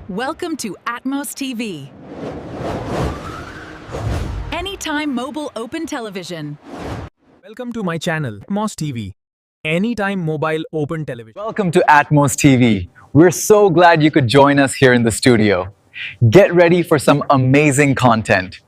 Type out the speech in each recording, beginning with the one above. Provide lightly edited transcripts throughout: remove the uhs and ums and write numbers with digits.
Welcome to Atmos TV. Anytime Mobile Open Television. Welcome to my channel, Atmos TV. Anytime Mobile Open Television. Welcome to Atmos TV. We're so glad you could join us here in the studio. Get ready for some amazing content.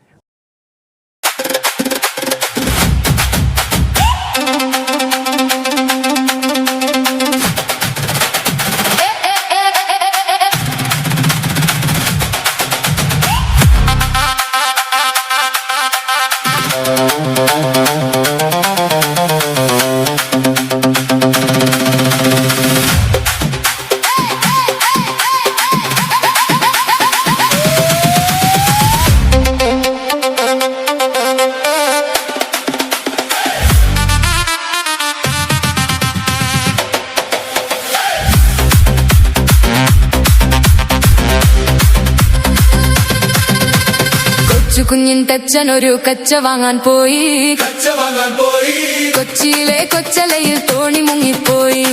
കുഞ്ഞിൻ തച്ചനൊരു കച്ച വാങ്ങാൻ പോയി കൊച്ചിയിലെ കൊച്ചലയിൽ തോണി മുങ്ങിപ്പോയി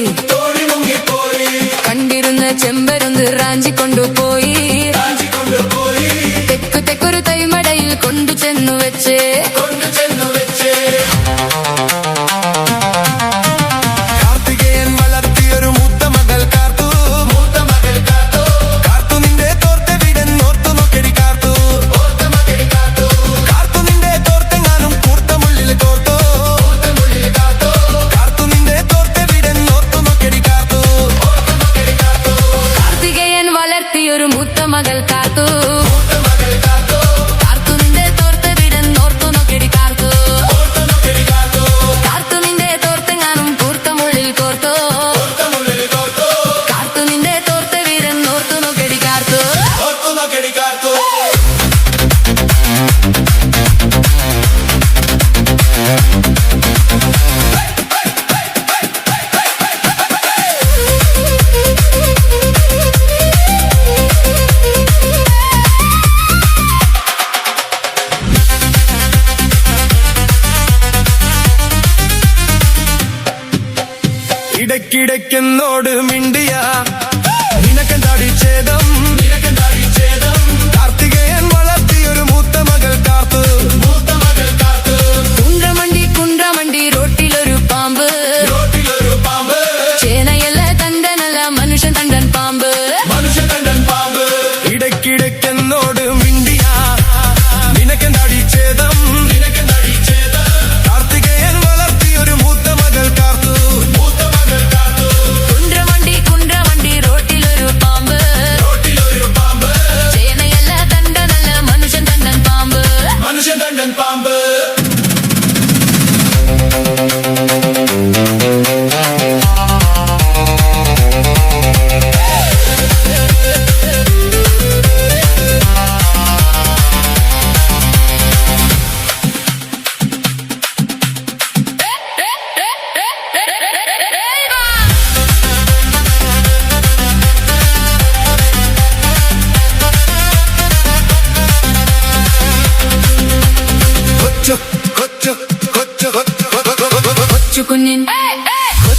കണ്ടിരുന്ന ചെമ്പരുന്ത് റാഞ്ചി കൊണ്ടുപോയി തെക്കൊരു തൈമടയിൽ കൊണ്ടു ചെന്നു വെച്ചേ ഒരു മൂത്ത മകൾ കാത്തു കാർത്തു നിന്റെ തോർത്ത് വിടന്നോർത്തു നോക്കിടി കാർത്തു കാർത്തു നിന്റെ തോർത്തെങ്ങാനും കൂർത്തമുള്ളിൽ കോർത്തു കാർത്തു നിന്റെ തോർത്ത് വിടന്നോർത്തു നോക്കിടി കാർത്തു ഇടയ്ക്കിടയ്ക്കെന്നോട് മിണ്ടിയ നിനക്കെന്താടി ഛേദം കാർത്തികേയൻ വളർത്തിയൊരു മൂത്ത മകൾ കാത്തു കുണ്ട്രമണ്ടി റോട്ടിലൊരു പാമ്പ് ചേനയല്ല തണ്ടനല്ല മനുഷ്യൻ തണ്ടൻ പാമ്പ് ഇടയ്ക്കിടയ്ക്കെന്നോട് മിണ്ടിയ നിനക്കെന്താടി ഛേദം കാർത്തികേയൻ വളർത്തിയൊരു മൂത്ത മകൾ കാത്തു കുണ്ട്രമണ്ടി റോട്ടിലൊരു പാമ്പ് ചേനയല്ല തണ്ടനല്ല മനുഷ്യൻ തണ്ടൻ പാമ്പ്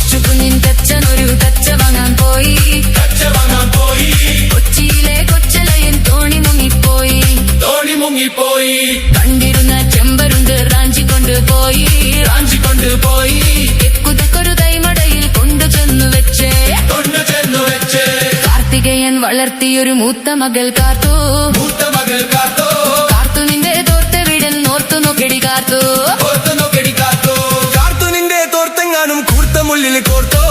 കൊച്ചുകുഞ്ഞിൻ തച്ചനൊരു കച്ച വാങ്ങാൻ പോയി കൊച്ചിയിലെ കൊച്ചലയൻ തോണി മുങ്ങിപ്പോയി കണ്ടിരുന്ന ചെമ്പരുന്ത് റാഞ്ചി കൊണ്ടുപോയി തെക്കൊരു തൈമടയിൽ കൊണ്ടു ചെന്നു വെച്ചേ കാർത്തികേയൻ വളർത്തിയൊരു മൂത്ത മകൾ കാത്തു കാർത്തു നിന്റെ തോർത്ത് വിടന്നോർത്തു നോക്കിടി കാർത്തു കാർത്തു നിന്റെ തോർത്തെങ്ങാനും കൂർത്തമുള്ളിൽ കോർത്തോ